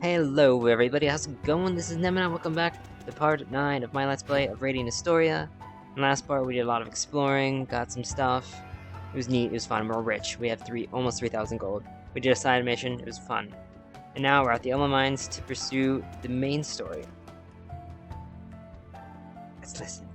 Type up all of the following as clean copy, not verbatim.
Hello everybody, how's it going? This is Nemenon, welcome back to part 9 of my Let's Play of raiding Historia. In the last part we did a lot of exploring, got some stuff. It was neat, it was fun, we're rich. We have almost 3,000 gold. We did a side mission, it was fun. And now we're at the Elma Mines to pursue the main story. Let's listen.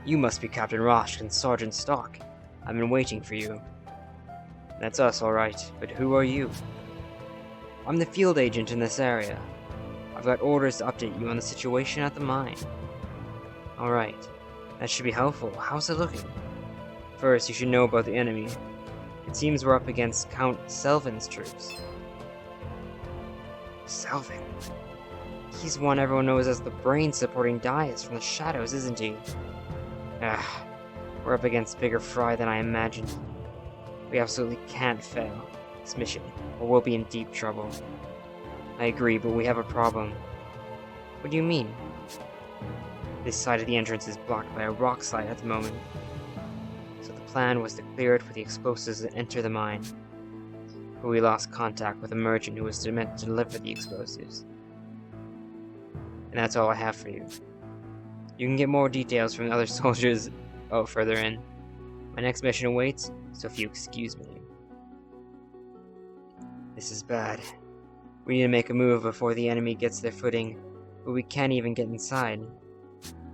You must be Captain Rosh and Sergeant Stock. I've been waiting for you. That's us, alright, but who are you? I'm the field agent in this area. I've got orders to update you on the situation at the mine. Alright, that should be helpful. How's it looking? First, you should know about the enemy. It seems we're up against Count Selvin's troops. Selvin? He's one everyone knows as the brain supporting Dias from the shadows, isn't he? We're up against bigger fry than I imagined. We absolutely can't fail this mission, or we'll be in deep trouble. I agree, but we have a problem. What do you mean? This side of the entrance is blocked by a rock slide at the moment. So the plan was to clear it for the explosives that enter the mine. But we lost contact with a merchant who was meant to deliver the explosives. And that's all I have for you. You can get more details from the other soldiers further in. My next mission awaits, so if you excuse me. This is bad. We need to make a move before the enemy gets their footing, but we can't even get inside.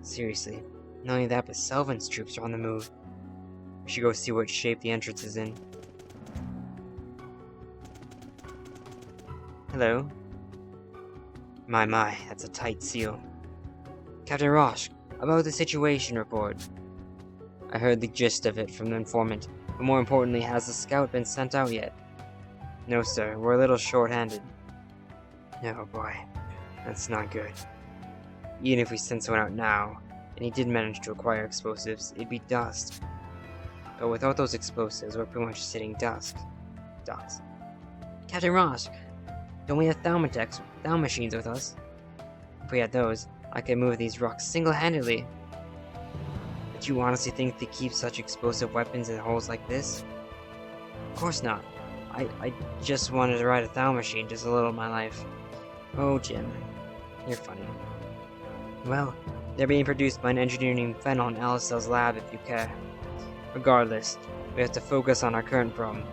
Seriously, not only that, but Selvin's troops are on the move. We should go see what shape the entrance is in. Hello? My, that's a tight seal. Captain Rosh, about the situation report. I heard the gist of it from the informant, but more importantly, has the scout been sent out yet? No, sir, we're a little short-handed. Oh boy, that's not good. Even if we sent someone out now, and he did manage to acquire explosives, it'd be dust. But without those explosives, we're pretty much sitting ducks. Captain Ross, don't we have thou machines with us? If we had those, I could move these rocks single-handedly. But you honestly think they keep such explosive weapons in holes like this? Of course not. I just wanted to ride a thou machine just a little in my life. Oh, Jim. You're funny. Well, they're being produced by an engineer named Fennel in Alistair's lab if you care. Regardless, we have to focus on our current problem.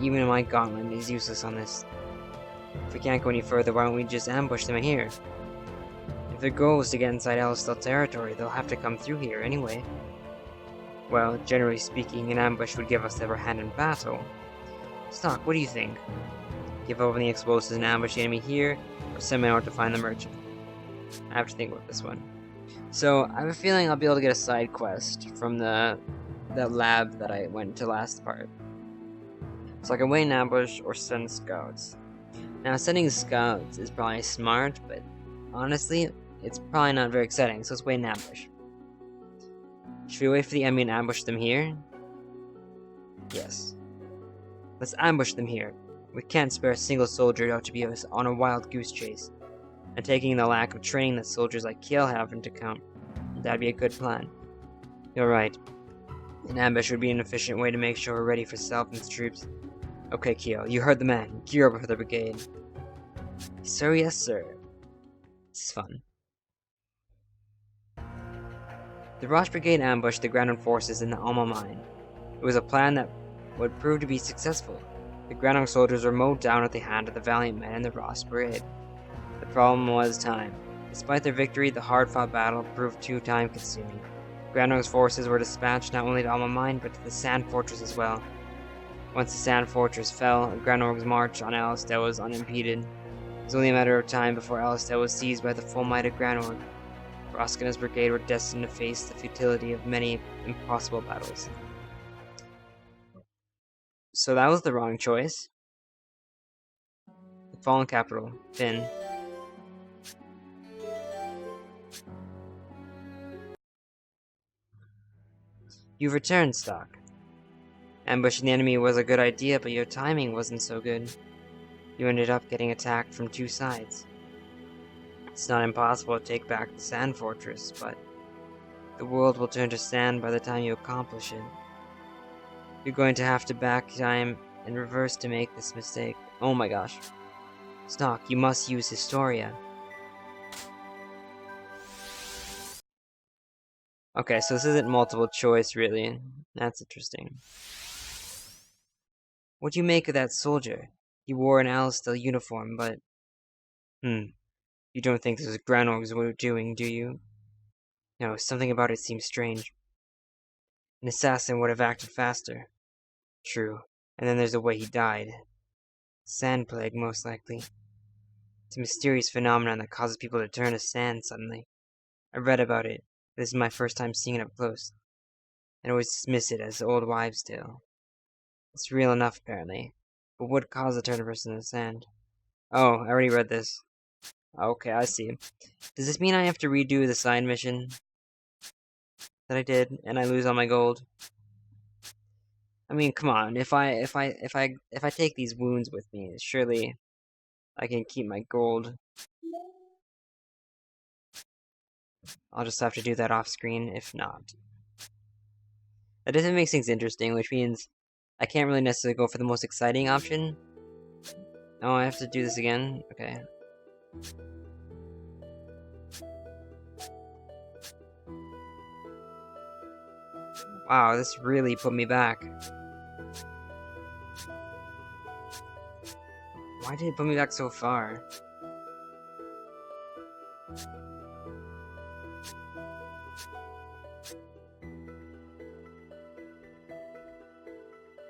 Even my gauntlet is useless on this. If we can't go any further, why don't we just ambush them here? If their goal is to get inside Alistair territory, they'll have to come through here anyway. Well, generally speaking, an ambush would give us the upper hand in battle. Stock, what do you think? Give over the explosives and ambush the enemy here, or send men out to find the merchant? I have to think about this one. So, I have a feeling I'll be able to get a side quest from that lab that I went to last part. So I can wait an ambush or send scouts. Now, sending scouts is probably smart, but honestly, it's probably not very exciting, so let's wait an ambush. Should we wait for the enemy and ambush them here? Yes. Let's ambush them here. We can't spare a single soldier out to be on a wild goose chase. And taking the lack of training that soldiers like Kiel have into account, that'd be a good plan. You're right. An ambush would be an efficient way to make sure we're ready for Selvin's troops. Okay, Kiel, you heard the man. Gear up for the brigade. Sir, yes, sir. This is fun. The Rosh Brigade ambushed the grounded forces in the Alma mine. It was a plan that would prove to be successful. The grounded soldiers were mowed down at the hand of the valiant men in the Rosh Brigade. The problem was time. Despite their victory, the hard-fought battle proved too time-consuming. Grounded's forces were dispatched not only to Alma mine, but to the Sand Fortress as well. Once the Sand Fortress fell, Granorg's march on Alistair was unimpeded. It was only a matter of time before Alistair was seized by the full might of Granorg. Rosk and his brigade were destined to face the futility of many impossible battles. So that was the wrong choice. The fallen capital, Finn. You've returned, Stock. Ambushing the enemy was a good idea, but your timing wasn't so good. You ended up getting attacked from two sides. It's not impossible to take back the Sand Fortress, but the world will turn to sand by the time you accomplish it. You're going to have to back time and reverse to make this mistake. Oh my gosh. Stock, you must use Historia. Okay, so this isn't multiple choice, really. That's interesting. What do you make of that soldier? He wore an Alistel uniform, but... You don't think those Granorgs were doing, do you? No, something about it seems strange. An assassin would have acted faster. True. And then there's the way he died. Sand plague, most likely. It's a mysterious phenomenon that causes people to turn to sand suddenly. I read about it. This is my first time seeing it up close. I always dismiss it as old wives' tale. It's real enough, apparently. But what caused the turn a person to sand? Oh, I already read this. Okay, I see. Does this mean I have to redo the side mission that I did, and I lose all my gold? I mean, come on. If I take these wounds with me, surely I can keep my gold. I'll just have to do that off screen, if not. That doesn't make things interesting, which means I can't really necessarily go for the most exciting option. Oh, I have to do this again? Okay. Wow, this really put me back. Why did it put me back so far?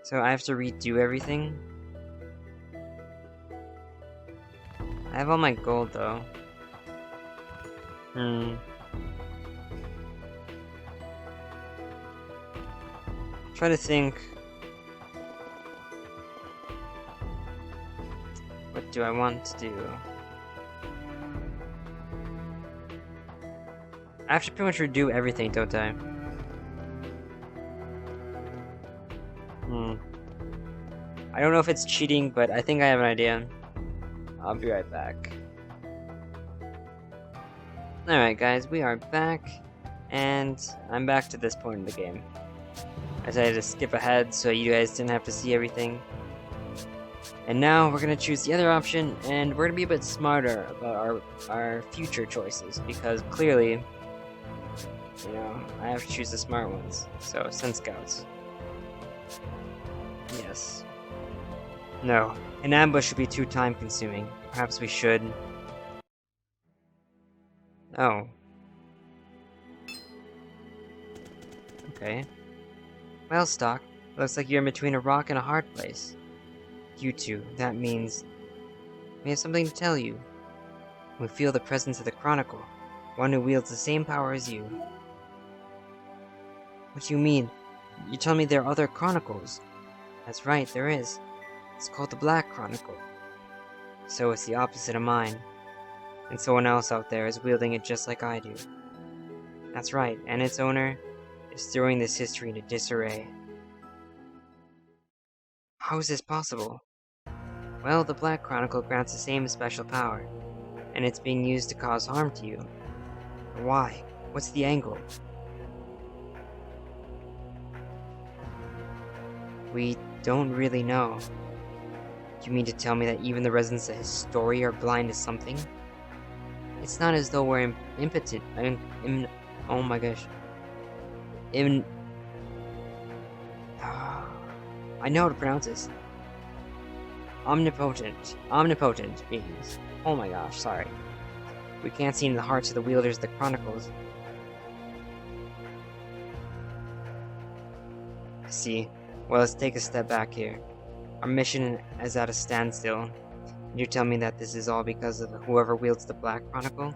So I have to redo everything? I have all my gold, though. Try to think. What do I want to do? I have to pretty much redo everything, don't I? I don't know if it's cheating, but I think I have an idea. I'll be right back. Alright guys, we are back, and I'm back to this point in the game. I decided to skip ahead so you guys didn't have to see everything. And now we're going to choose the other option, and we're going to be a bit smarter about our future choices, because clearly, you know, I have to choose the smart ones. So, send scouts. Yes. No, an ambush would be too time-consuming. Perhaps we should... Oh. Okay. Well, Stock, looks like you're in between a rock and a hard place. You two, that means... we have something to tell you. We feel the presence of the Chronicle, one who wields the same power as you. What do you mean? You tell me there are other Chronicles? That's right, there is. It's called the Black Chronicle. So it's the opposite of mine. And someone else out there is wielding it just like I do. That's right, and its owner is throwing this history into disarray. How is this possible? Well, the Black Chronicle grants the same special power, and it's being used to cause harm to you. Why? What's the angle? We don't really know. Do you mean to tell me that even the residents of Historia are blind to something? It's not as though we're impotent. Oh my gosh. I know how to pronounce this. Omnipotent beings. Oh my gosh, sorry. We can't see in the hearts of the wielders of the Chronicles. I see. Well, let's take a step back here. Our mission is at a standstill. And you tell me that this is all because of whoever wields the Black Chronicle?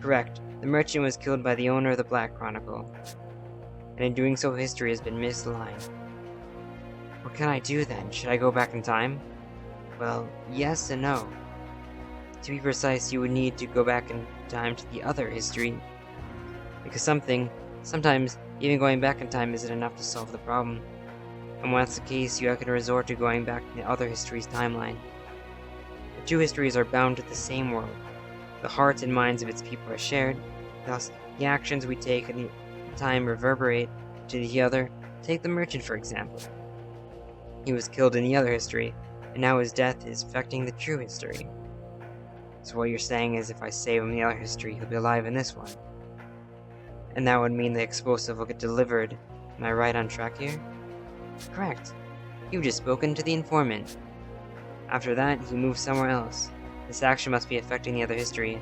Correct. The merchant was killed by the owner of the Black Chronicle. And in doing so, history has been misaligned. What can I do then? Should I go back in time? Well, yes and no. To be precise, you would need to go back in time to the other history. Because sometimes, even going back in time isn't enough to solve the problem. And when that's the case, you have to resort to going back to the other history's timeline. The two histories are bound to the same world. The hearts and minds of its people are shared, thus the actions we take in the time reverberate to the other. Take the merchant, for example. He was killed in the other history, and now his death is affecting the true history. So what you're saying is if I save him in the other history, he'll be alive in this one. And that would mean the explosive will get delivered. Am I right on track here? Correct. You've just spoken to the informant. After that, he moved somewhere else. This action must be affecting the other history.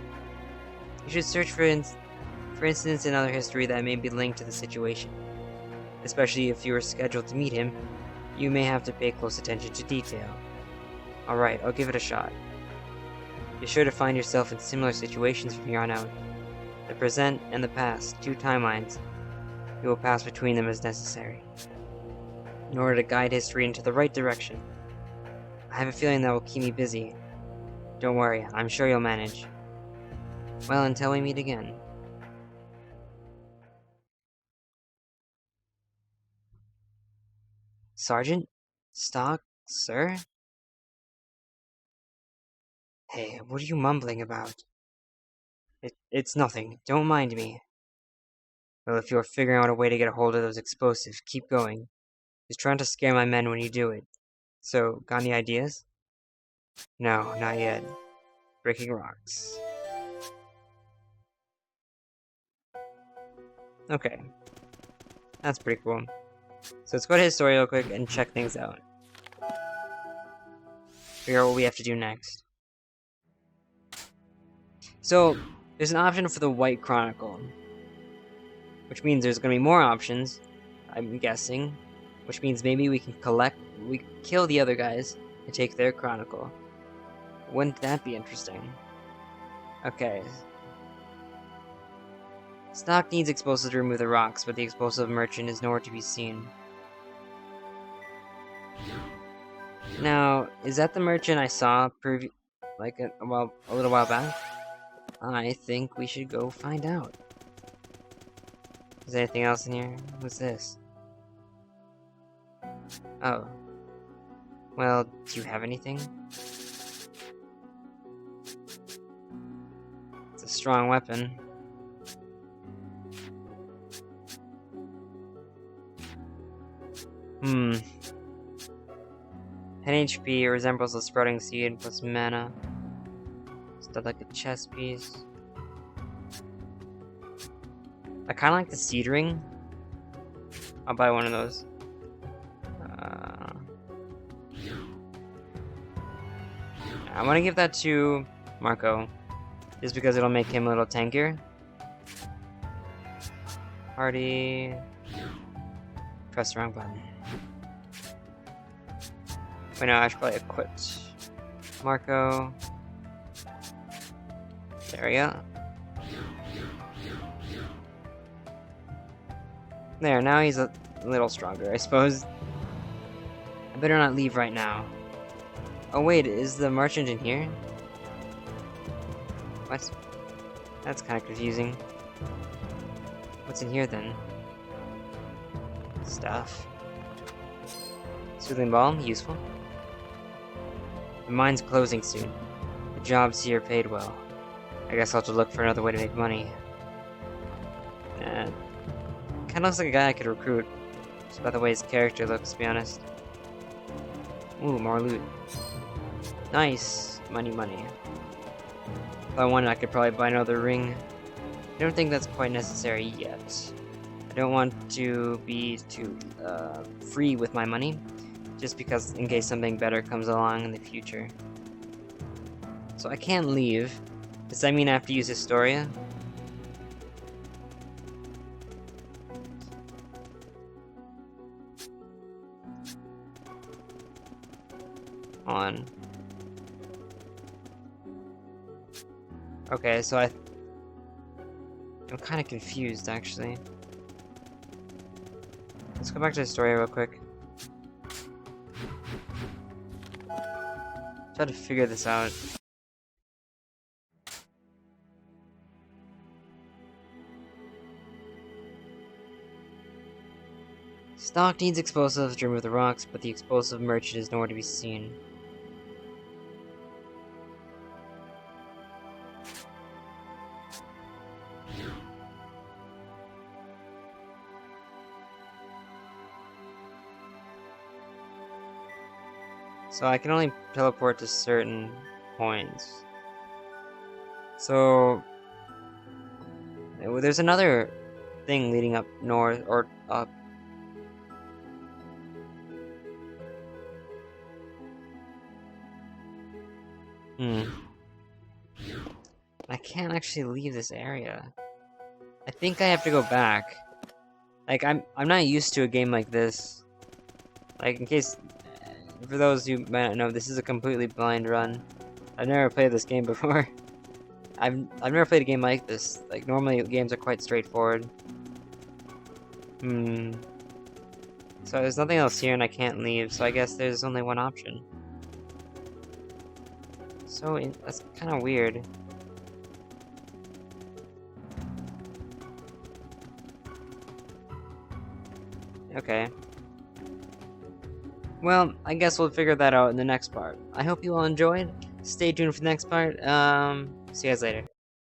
You should search for incidents in other history that may be linked to the situation. Especially if you are scheduled to meet him, you may have to pay close attention to detail. Alright, I'll give it a shot. Be sure to find yourself in similar situations from here on out. The present and the past, two timelines. You will pass between them as necessary, in order to guide history into the right direction. I have a feeling that will keep me busy. Don't worry, I'm sure you'll manage. Well, until we meet again. Sergeant? Stock? Sir? Hey, what are you mumbling about? It's nothing. Don't mind me. Well, if you're figuring out a way to get a hold of those explosives, keep going. Just trying to scare my men when you do it. So, got any ideas? No, not yet. Breaking rocks. Okay. That's pretty cool. So let's go to Historia real quick and check things out. Figure out what we have to do next. So, there's an option for the White Chronicle. Which means there's gonna be more options, I'm guessing. Which means maybe we can kill the other guys and take their Chronicle. Wouldn't that be interesting? Okay. Stock needs explosives to remove the rocks, but the explosive merchant is nowhere to be seen. Now, is that the merchant I saw a little while back? I think we should go find out. Is there anything else in here? What's this? Oh. Well, do you have anything? It's a strong weapon. Hmm. 10 HP resembles a sprouting seed plus mana. Stuff like a chest piece. I kinda like the seed ring. I'll buy one of those. I want to give that to Marco, just because it'll make him a little tankier. Party. Press the wrong button. Wait, no, I should probably equip Marco. There we go. There, now he's a little stronger, I suppose. I better not leave right now. Oh wait, is the merchant in here? What? That's kind of confusing. What's in here then? Stuff. Soothing balm, useful. The mine's closing soon. The jobs here paid well. I guess I'll have to look for another way to make money. Kinda looks like a guy I could recruit. Just by the way his character looks, to be honest. Ooh, more loot. Nice. Money, money. If I wanted, I could probably buy another ring. I don't think that's quite necessary yet. I don't want to be too free with my money, just because in case something better comes along in the future. So I can't leave. Does that mean I have to use Historia? On. Okay, so I'm kind of confused, actually. Let's go back to Historia real quick. Try to figure this out. Stock needs explosives to remove the rocks, but the explosive merchant is nowhere to be seen. So I can only teleport to certain points. So there's another thing leading up north or up. I can't actually leave this area. I think I have to go back. Like I'm not used to a game like this. Like in case for those who might not know, this is a completely blind run. I've never played this game before. I've never played a game like this. Like normally games are quite straightforward. So there's nothing else here and I can't leave, so I guess there's only one option. So that's kind of weird. Okay. Well, I guess we'll figure that out in the next part. I hope you all enjoyed. Stay tuned for the next part. See you guys later.